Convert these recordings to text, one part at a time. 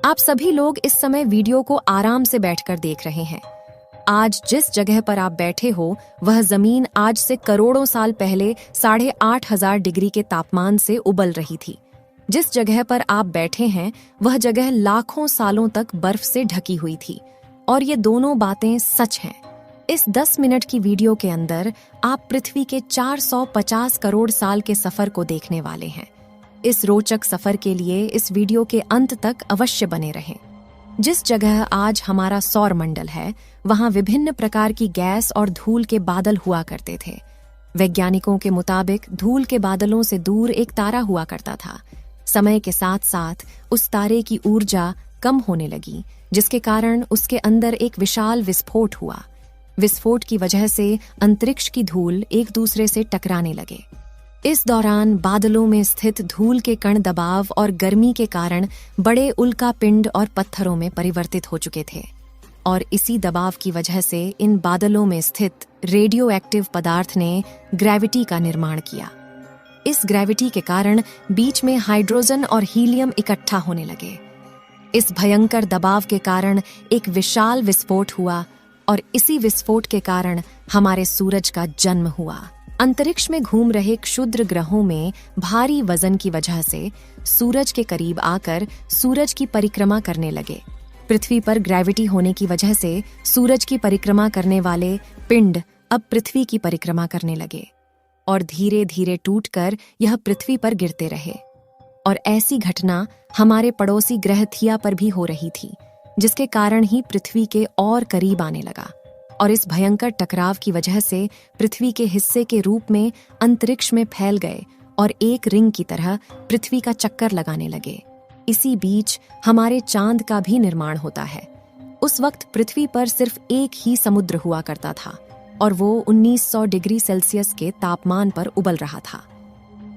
आप सभी लोग इस समय वीडियो को आराम से बैठकर देख रहे हैं। आज जिस जगह पर आप बैठे हो वह जमीन आज से करोड़ों साल पहले 8,500 डिग्री के तापमान से उबल रही थी। जिस जगह पर आप बैठे हैं वह जगह लाखों सालों तक बर्फ से ढकी हुई थी और ये दोनों बातें सच हैं। इस 10 मिनट की वीडियो के अंदर आप पृथ्वी के 450 करोड़ साल के सफर को देखने वाले हैं। इस रोचक सफर के लिए इस वीडियो के अंत तक अवश्य बने रहें। जिस जगह आज हमारा सौर मंडल है वहां विभिन्न प्रकार की गैस और धूल के बादल हुआ करते थे। वैज्ञानिकों के मुताबिक धूल के बादलों से दूर एक तारा हुआ करता था। समय के साथ साथ उस तारे की ऊर्जा कम होने लगी, जिसके कारण उसके अंदर एक विशाल विस्फोट हुआ। विस्फोट की वजह से अंतरिक्ष की धूल एक दूसरे से टकराने लगे। इस दौरान बादलों में स्थित धूल के कण दबाव और गर्मी के कारण बड़े उल्का पिंड और पत्थरों में परिवर्तित हो चुके थे और इसी दबाव की वजह से इन बादलों में स्थित रेडियो एक्टिव पदार्थ ने ग्रेविटी का निर्माण किया। इस ग्रेविटी के कारण बीच में हाइड्रोजन और हीलियम इकट्ठा होने लगे। इस भयंकर दबाव के कारण एक विशाल विस्फोट हुआ और इसी विस्फोट के कारण हमारे सूरज का जन्म हुआ। अंतरिक्ष में घूम रहे क्षुद्र ग्रहों में भारी वजन की वजह से सूरज के करीब आकर सूरज की परिक्रमा करने लगे। पृथ्वी पर ग्रेविटी होने की वजह से सूरज की परिक्रमा करने वाले पिंड अब पृथ्वी की परिक्रमा करने लगे और धीरे धीरे टूटकर यह पृथ्वी पर गिरते रहे। और ऐसी घटना हमारे पड़ोसी ग्रह थिया पर भी हो रही थी, जिसके कारण ही पृथ्वी के और करीब आने लगा। और इस भयंकर टकराव की वजह से पृथ्वी के हिस्से के रूप में अंतरिक्ष में फैल गए और एक रिंग की तरह पृथ्वी का चक्कर लगाने लगे। इसी बीच हमारे चांद का भी निर्माण होता है। उस वक्त पृथ्वी पर सिर्फ एक ही समुद्र हुआ करता था और वो 1900 डिग्री सेल्सियस के तापमान पर उबल रहा था।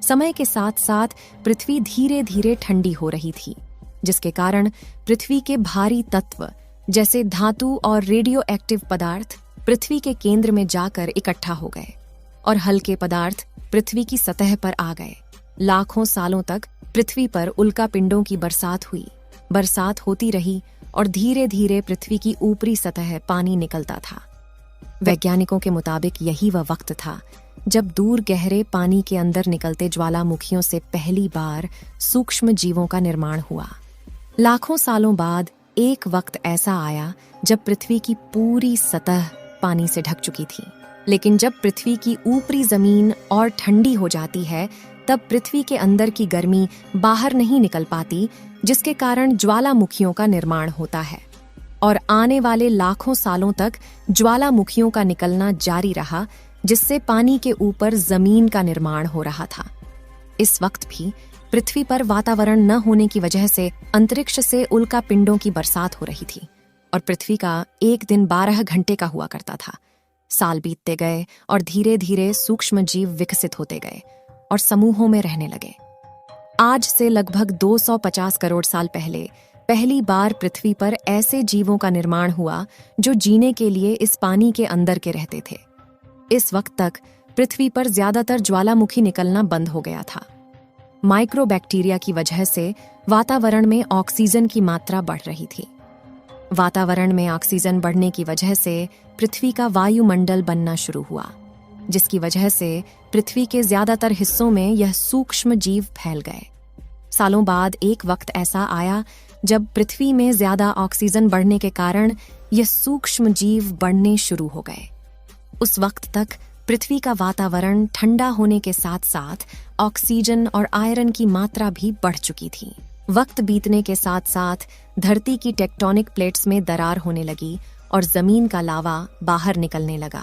समय के साथ साथ पृथ्वी धीरे धीरे ठंडी हो रही थी, जिसके कारण पृथ्वी के भारी तत्व जैसे धातु और रेडियो एक्टिव पदार्थ पृथ्वी के केंद्र में जाकर इकट्ठा हो गए और हल्के पदार्थ पृथ्वी की सतह पर आ गए। लाखों सालों तक पृथ्वी पर उल्का पिंडों की बरसात हुई। बरसात होती रही और धीरे धीरे पृथ्वी की ऊपरी सतह पानी निकलता था। वैज्ञानिकों के मुताबिक यही वह वक्त था जब दूर गहरे पानी के अंदर निकलते ज्वालामुखियों से पहली बार सूक्ष्म जीवों का निर्माण हुआ। लाखों सालों बाद एक वक्त ऐसा आया जब पृथ्वी की पूरी सतह पानी से ढक चुकी थी। लेकिन जब पृथ्वी की ऊपरी जमीन और ठंडी हो जाती है तब पृथ्वी के अंदर की गर्मी बाहर नहीं निकल पाती, जिसके कारण ज्वालामुखियों का निर्माण होता है। और आने वाले लाखों सालों तक ज्वालामुखियों का निकलना जारी रहा, जिससे पानी के ऊपर जमीन का निर्माण हो रहा था। इस वक्त भी पृथ्वी पर वातावरण न होने की वजह से अंतरिक्ष से उल्का पिंडों की बरसात हो रही थी और पृथ्वी का एक दिन 12 घंटे का हुआ करता था। साल बीतते गए और धीरे धीरे सूक्ष्म जीव विकसित होते गए और समूहों में रहने लगे। आज से लगभग 250 करोड़ साल पहले पहली बार पृथ्वी पर ऐसे जीवों का निर्माण हुआ जो जीने के लिए इस पानी के अंदर के रहते थे। इस वक्त तक पृथ्वी पर ज्यादातर ज्वालामुखी निकलना बंद हो गया था। माइक्रोबैक्टीरिया की वजह से वातावरण में ऑक्सीजन की मात्रा बढ़ रही थी। वातावरण में ऑक्सीजन बढ़ने की वजह से पृथ्वी का वायुमंडल बनना शुरू हुआ, जिसकी वजह से पृथ्वी के ज्यादातर हिस्सों में यह सूक्ष्म जीव फैल गए। सालों बाद एक वक्त ऐसा आया जब पृथ्वी में ज्यादा ऑक्सीजन बढ़ने के कारण यह सूक्ष्म जीव बढ़ने शुरू हो गए। उस वक्त तक पृथ्वी का वातावरण ठंडा होने के साथ साथ ऑक्सीजन और आयरन की मात्रा भी बढ़ चुकी थी। वक्त बीतने के साथ साथ धरती की टेक्टोनिक प्लेट्स में दरार होने लगी और जमीन का लावा बाहर निकलने लगा,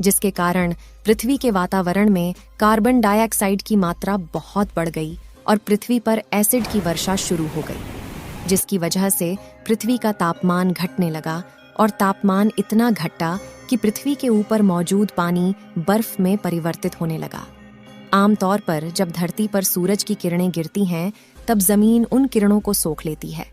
जिसके कारण पृथ्वी के वातावरण में कार्बन डाइऑक्साइड की मात्रा बहुत बढ़ गई और पृथ्वी पर एसिड की वर्षा शुरू हो गई, जिसकी वजह से पृथ्वी का तापमान घटने लगा और तापमान इतना घटा कि पृथ्वी के ऊपर मौजूद पानी बर्फ में परिवर्तित होने लगा। आमतौर पर जब धरती पर सूरज की किरणें गिरती हैं तब जमीन उन किरणों को सोख लेती है,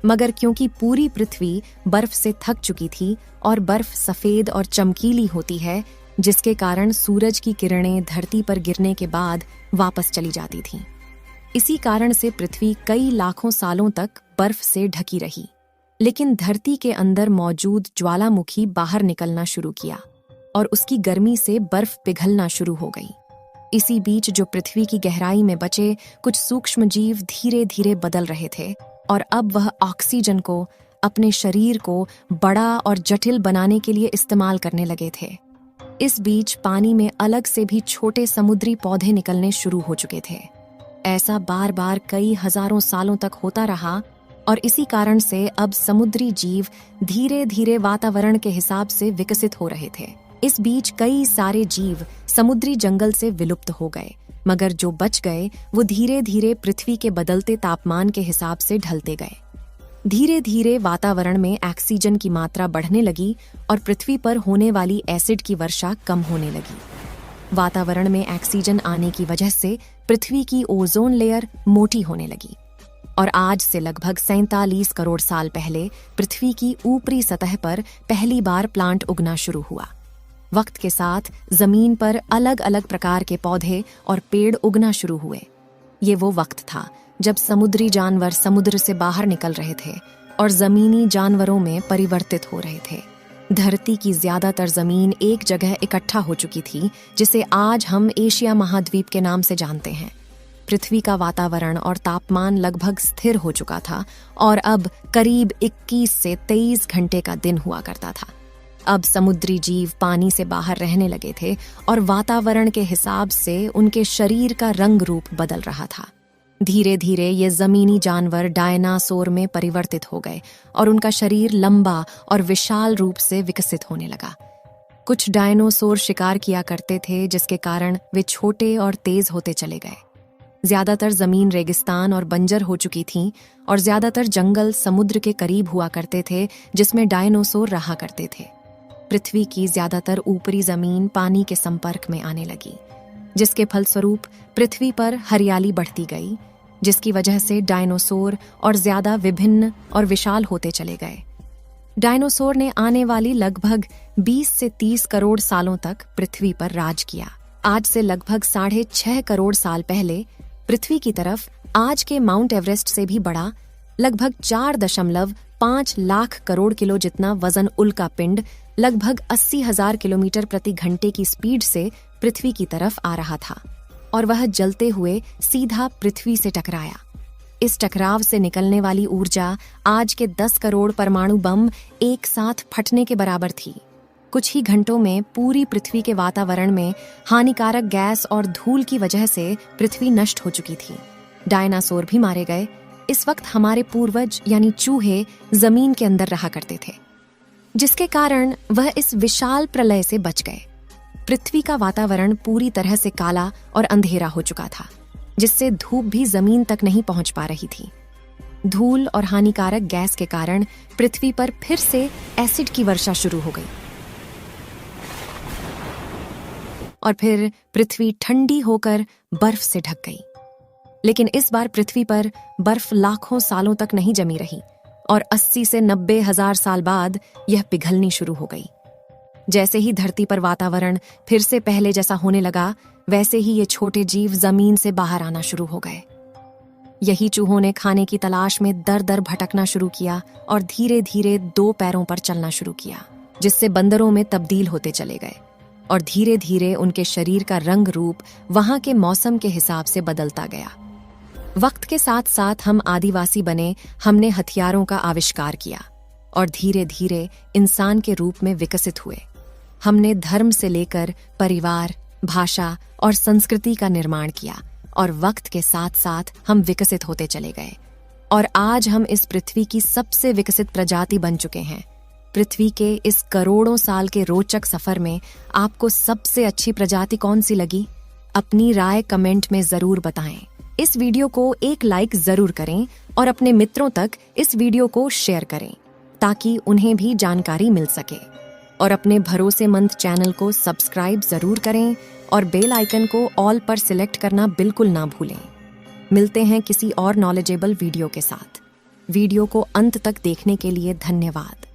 मगर क्योंकि पूरी पृथ्वी बर्फ से थक चुकी थी और बर्फ सफेद और चमकीली होती है, जिसके कारण सूरज की किरणें धरती पर गिरने के बाद वापस चली जाती थीं। इसी कारण से पृथ्वी कई लाखों सालों तक बर्फ से ढकी रही। लेकिन धरती के अंदर मौजूद ज्वालामुखी बाहर निकलना शुरू किया और उसकी गर्मी से बर्फ पिघलना शुरू हो गई। इसी बीच जो पृथ्वी की गहराई में बचे कुछ सूक्ष्म जीव धीरे धीरे बदल रहे थे और अब वह ऑक्सीजन को अपने शरीर को बड़ा और जटिल बनाने के लिए इस्तेमाल करने लगे थे। इस बीच पानी में अलग से भी छोटे समुद्री पौधे निकलने शुरू हो चुके थे। ऐसा बार बार कई हजारों सालों तक होता रहा और इसी कारण से अब समुद्री जीव धीरे धीरे वातावरण के हिसाब से विकसित हो रहे थे। इस बीच कई सारे जीव समुद्री जंगल से विलुप्त हो गए, मगर जो बच गए वो धीरे धीरे पृथ्वी के बदलते तापमान के हिसाब से ढलते गए। धीरे धीरे वातावरण में ऑक्सीजन की मात्रा बढ़ने लगी और पृथ्वी पर होने वाली एसिड की वर्षा कम होने लगी। वातावरण में ऑक्सीजन आने की वजह से पृथ्वी की ओजोन लेयर मोटी होने लगी और आज से लगभग 47 करोड़ साल पहले पृथ्वी की ऊपरी सतह पर पहली बार प्लांट उगना शुरू हुआ। वक्त के साथ जमीन पर अलग अलग प्रकार के पौधे और पेड़ उगना शुरू हुए। ये वो वक्त था जब समुद्री जानवर समुद्र से बाहर निकल रहे थे और जमीनी जानवरों में परिवर्तित हो रहे थे। धरती की ज्यादातर जमीन एक जगह इकट्ठा हो चुकी थी, जिसे आज हम एशिया महाद्वीप के नाम से जानते हैं। पृथ्वी का वातावरण और तापमान लगभग स्थिर हो चुका था और अब करीब 21 से 23 घंटे का दिन हुआ करता था। अब समुद्री जीव पानी से बाहर रहने लगे थे और वातावरण के हिसाब से उनके शरीर का रंग रूप बदल रहा था। धीरे धीरे ये जमीनी जानवर डायनासोर में परिवर्तित हो गए और उनका शरीर लंबा और विशाल रूप से विकसित होने लगा। कुछ डायनासोर शिकार किया करते थे, जिसके कारण वे छोटे और तेज होते चले गए। ज्यादातर जमीन रेगिस्तान और बंजर हो चुकी थी और ज्यादातर जंगल समुद्र के करीब हुआ करते थे, जिसमें डायनासोर रहा करते थे। पृथ्वी की ज्यादातर ऊपरी जमीन पानी के संपर्क में आने लगी, जिसके फलस्वरूप पृथ्वी पर हरियाली बढ़ती गई, जिसकी वजह से डायनासोर और ज्यादा विभिन्न और विशाल होते चले गए। डायनासोर ने आने वाली लगभग 20 से 30 करोड़ सालों तक पृथ्वी पर राज किया। आज से लगभग 6.5 करोड़ साल पहले पृथ्वी की तरफ आज के माउंट एवरेस्ट से भी बड़ा लगभग 4.5 लाख करोड़ किलो जितना वजन उल्का पिंड लगभग 80,000 किलोमीटर प्रति घंटे की स्पीड से पृथ्वी की तरफ आ रहा था और वह जलते हुए सीधा पृथ्वी से टकराया। इस टकराव से निकलने वाली ऊर्जा आज के 10 करोड़ परमाणु बम एक साथ फटने के बराबर थी। कुछ ही घंटों में पूरी पृथ्वी के वातावरण में हानिकारक गैस और धूल की वजह से पृथ्वी नष्ट हो चुकी थी। डायनासोर भी मारे गए। इस वक्त हमारे पूर्वज यानी चूहे जमीन के अंदर रहा करते थे, जिसके कारण वह इस विशाल प्रलय से बच गए। पृथ्वी का वातावरण पूरी तरह से काला और अंधेरा हो चुका था, जिससे धूप भी जमीन तक नहीं पहुंच पा रही थी। धूल और हानिकारक गैस के कारण पृथ्वी पर फिर से एसिड की वर्षा शुरू हो गई और फिर पृथ्वी ठंडी होकर बर्फ से ढक गई। लेकिन इस बार पृथ्वी पर बर्फ लाखों सालों तक नहीं जमी रही और 80 से 90 हजार साल बाद यह पिघलनी शुरू हो गई। जैसे ही धरती पर वातावरण फिर से पहले जैसा होने लगा, वैसे ही ये छोटे जीव जमीन से बाहर आना शुरू हो गए। यही चूहों ने खाने की तलाश में दर दर भटकना शुरू किया और धीरे धीरे 2 पैरों पर चलना शुरू किया, जिससे बंदरों में तब्दील होते चले गए और धीरे धीरे उनके शरीर का रंग रूप वहां के मौसम के हिसाब से बदलता गया। वक्त के साथ साथ हम आदिवासी बने, हमने हथियारों का आविष्कार किया और धीरे धीरे इंसान के रूप में विकसित हुए। हमने धर्म से लेकर परिवार, भाषा और संस्कृति का निर्माण किया और वक्त के साथ साथ हम विकसित होते चले गए और आज हम इस पृथ्वी की सबसे विकसित प्रजाति बन चुके हैं। पृथ्वी के इस करोड़ों साल के रोचक सफर में आपको सबसे अच्छी प्रजाति कौन सी लगी? अपनी राय कमेंट में जरूर बताएं। इस वीडियो को एक लाइक जरूर करें और अपने मित्रों तक इस वीडियो को शेयर करें ताकि उन्हें भी जानकारी मिल सके। और अपने भरोसेमंद चैनल को सब्सक्राइब जरूर करें और बेल आइकन को ऑल पर सिलेक्ट करना बिल्कुल ना भूलें। मिलते हैं किसी और नॉलेजेबल वीडियो के साथ। वीडियो को अंत तक देखने के लिए धन्यवाद।